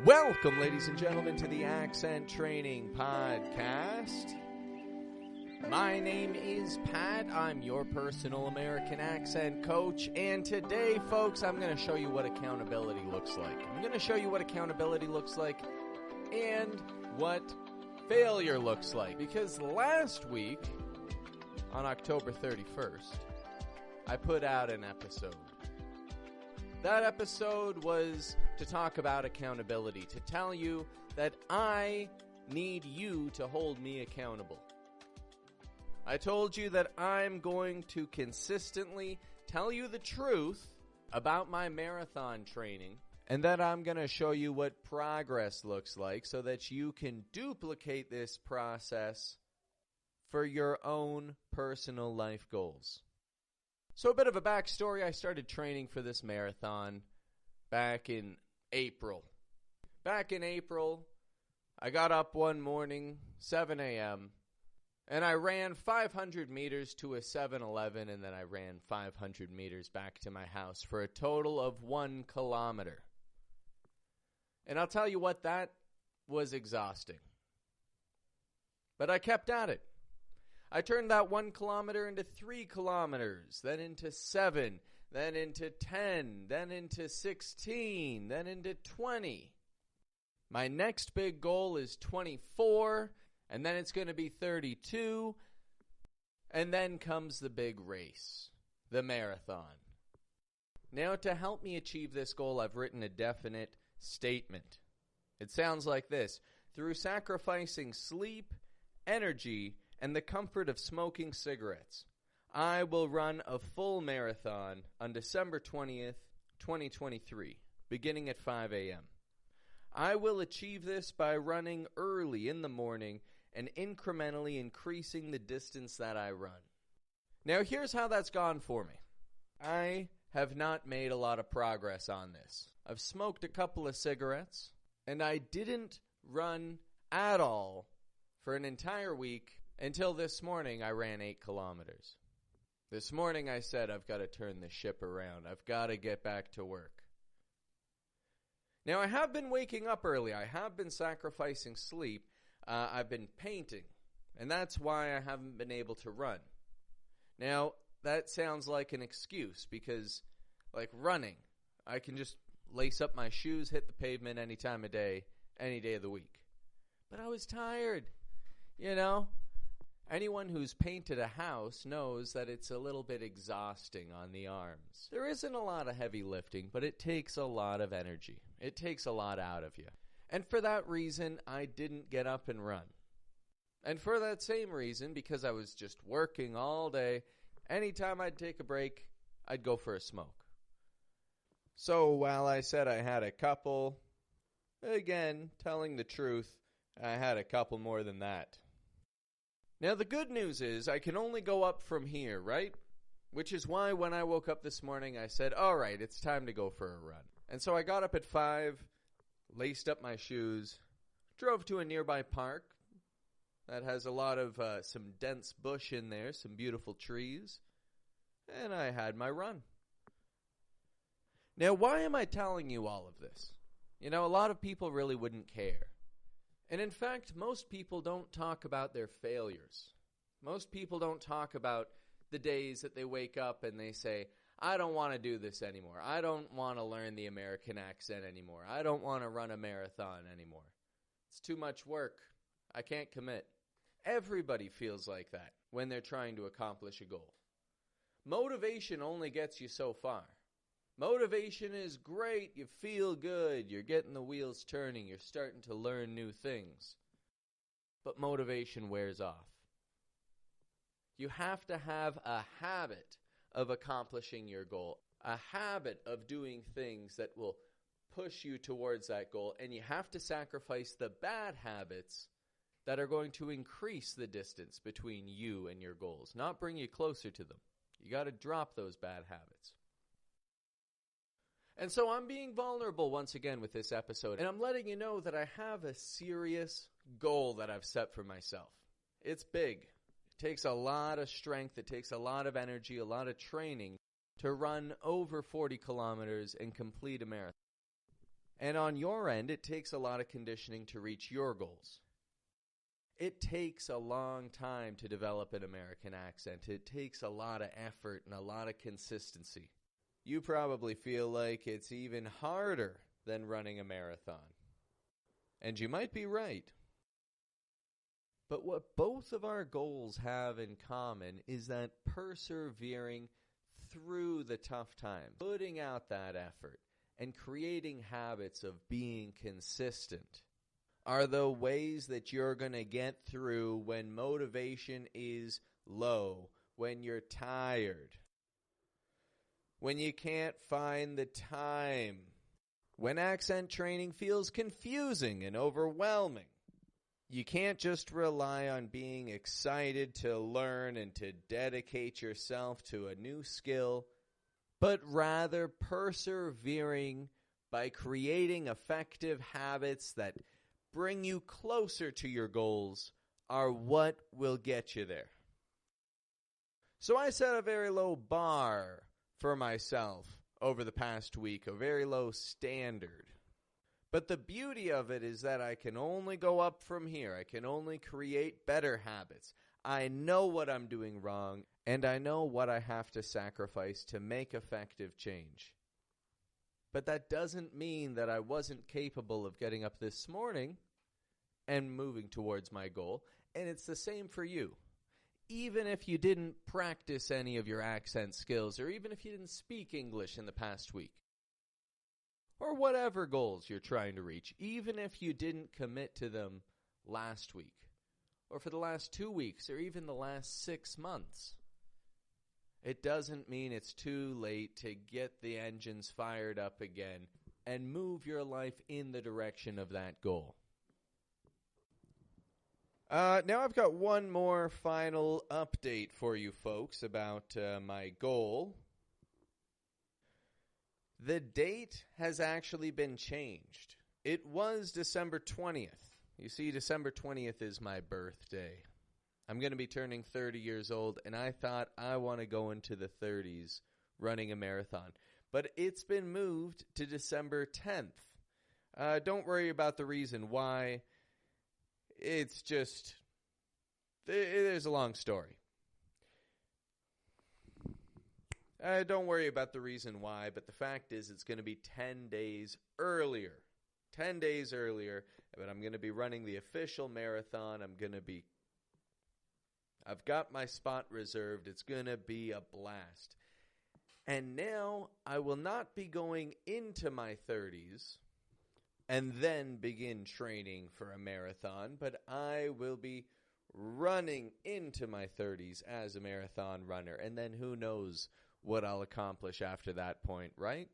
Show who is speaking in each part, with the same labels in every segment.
Speaker 1: Welcome, ladies and gentlemen, to the Accent Training Podcast. My name is Pat. I'm your personal American accent coach. And today, folks, I'm going to show you what accountability looks like. I'm going to show you what accountability looks like and what failure looks like. Because last week, on October 31st, I put out an episode. That episode was to talk about accountability, to tell you that I need you to hold me accountable. I told you that I'm going to consistently tell you the truth about my marathon training, and that I'm going to show you what progress looks like so that you can duplicate this process for your own personal life goals. So a bit of a backstory, I started training for this marathon back in April. Back in April, I got up one morning, 7 a.m., and I ran 500 meters to a 7-Eleven, and then I ran 500 meters back to my house for a total of 1 kilometer. And I'll tell you what, that was exhausting. But I kept at it. I turned that 1 kilometer into 3 kilometers, then into 7, then into 10, then into 16, then into 20. My next big goal is 24, and then it's going to be 32, and then comes the big race, the marathon. Now, to help me achieve this goal, I've written a definite statement. It sounds like this: through sacrificing sleep, energy, and the comfort of smoking cigarettes, I will run a full marathon on December 20th, 2023, beginning at 5 a.m. I will achieve this by running early in the morning and incrementally increasing the distance that I run. Now, here's how that's gone for me. I have not made a lot of progress on this. I've smoked a couple of cigarettes, and I didn't run at all for an entire week until this morning. I ran 8 kilometers. This morning I said, I've got to turn the ship around. I've got to get back to work. Now, I have been waking up early. I have been sacrificing sleep. I've been painting, and that's why I haven't been able to run. Now, that sounds like an excuse because, like running, I can just lace up my shoes, hit the pavement any time of day, any day of the week. But I was tired, you know? Anyone who's painted a house knows that it's a little bit exhausting on the arms. There isn't a lot of heavy lifting, but it takes a lot of energy. It takes a lot out of you. And for that reason, I didn't get up and run. And for that same reason, because I was just working all day, anytime I'd take a break, I'd go for a smoke. So while I said I had a couple, again, telling the truth, I had a couple more than that. Now, the good news is I can only go up from here, right? Which is why when I woke up this morning, I said, all right, it's time to go for a run. And so I got up at 5, laced up my shoes, drove to a nearby park that has a lot of some dense bush in there, some beautiful trees, and I had my run. Now, why am I telling you all of this? You know, a lot of people really wouldn't care. And in fact, most people don't talk about their failures. Most people don't talk about the days that they wake up and they say, I don't want to do this anymore. I don't want to learn the American accent anymore. I don't want to run a marathon anymore. It's too much work. I can't commit. Everybody feels like that when they're trying to accomplish a goal. Motivation only gets you so far. Motivation is great. You feel good. You're getting the wheels turning. You're starting to learn new things. But motivation wears off. You have to have a habit of accomplishing your goal, a habit of doing things that will push you towards that goal, and you have to sacrifice the bad habits that are going to increase the distance between you and your goals, not bring you closer to them. You got to drop those bad habits. And so I'm being vulnerable once again with this episode, and I'm letting you know that I have a serious goal that I've set for myself. It's big. It takes a lot of strength, it takes a lot of energy, a lot of training to run over 40 kilometers and complete a marathon. And on your end, it takes a lot of conditioning to reach your goals. It takes a long time to develop an American accent. It takes a lot of effort and a lot of consistency. You probably feel like it's even harder than running a marathon. And you might be right. But what both of our goals have in common is that persevering through the tough times, putting out that effort, and creating habits of being consistent are the ways that you're going to get through when motivation is low, when you're tired, when you can't find the time, when accent training feels confusing and overwhelming. You can't just rely on being excited to learn and to dedicate yourself to a new skill, but rather persevering by creating effective habits that bring you closer to your goals are what will get you there. So I set a very low bar for myself over the past week, a very low standard. But the beauty of it is that I can only go up from here. I can only create better habits. I know what I'm doing wrong, and I know what I have to sacrifice to make effective change. But that doesn't mean that I wasn't capable of getting up this morning and moving towards my goal. And it's the same for you. Even if you didn't practice any of your accent skills, or even if you didn't speak English in the past week, or whatever goals you're trying to reach, even if you didn't commit to them last week, or for the last 2 weeks, or even the last 6 months, it doesn't mean it's too late to get the engines fired up again and move your life in the direction of that goal. Now I've got one more final update for you folks about my goal. The date has actually been changed. It was December 20th. You see, December 20th is my birthday. I'm going to be turning 30 years old, and I thought I want to go into the 30s running a marathon. But it's been moved to December 10th. Don't worry about the reason why. It's just, there's a long story. Don't worry about the reason why, but the fact is it's going to be 10 days earlier. 10 days earlier, but I'm going to be running the official marathon. I've got my spot reserved. It's going to be a blast. And now I will not be going into my 30s and then begin training for a marathon, but I will be running into my 30s as a marathon runner, and then who knows what I'll accomplish after that point, right?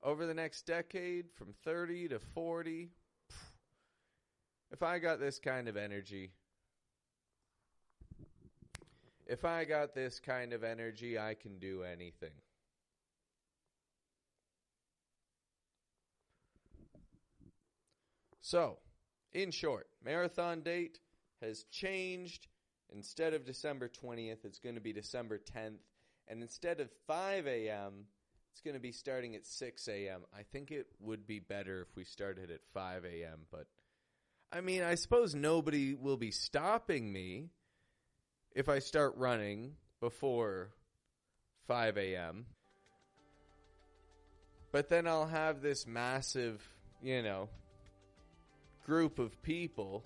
Speaker 1: Over the next decade, from 30 to 40, if I got this kind of energy, I can do anything. So, in short, marathon date has changed. Instead of December 20th, it's going to be December 10th. And instead of 5 a.m., it's going to be starting at 6 a.m. I think it would be better if we started at 5 a.m. But, I mean, I suppose nobody will be stopping me if I start running before 5 a.m. But then I'll have this massive, group of people,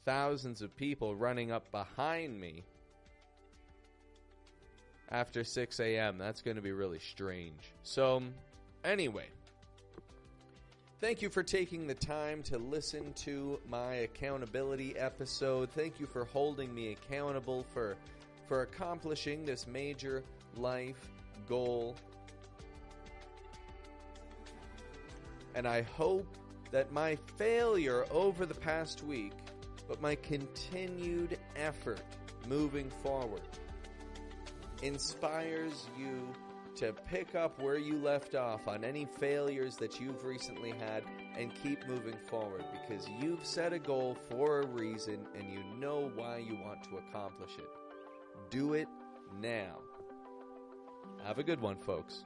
Speaker 1: thousands of people running up behind me after 6 a.m. That's going to be really strange. So, anyway, thank you for taking the time to listen to my accountability episode. Thank you for holding me accountable for accomplishing this major life goal. And I hope that my failure over the past week, but my continued effort moving forward, inspires you to pick up where you left off on any failures that you've recently had and keep moving forward, because you've set a goal for a reason and you know why you want to accomplish it. Do it now. Have a good one, folks.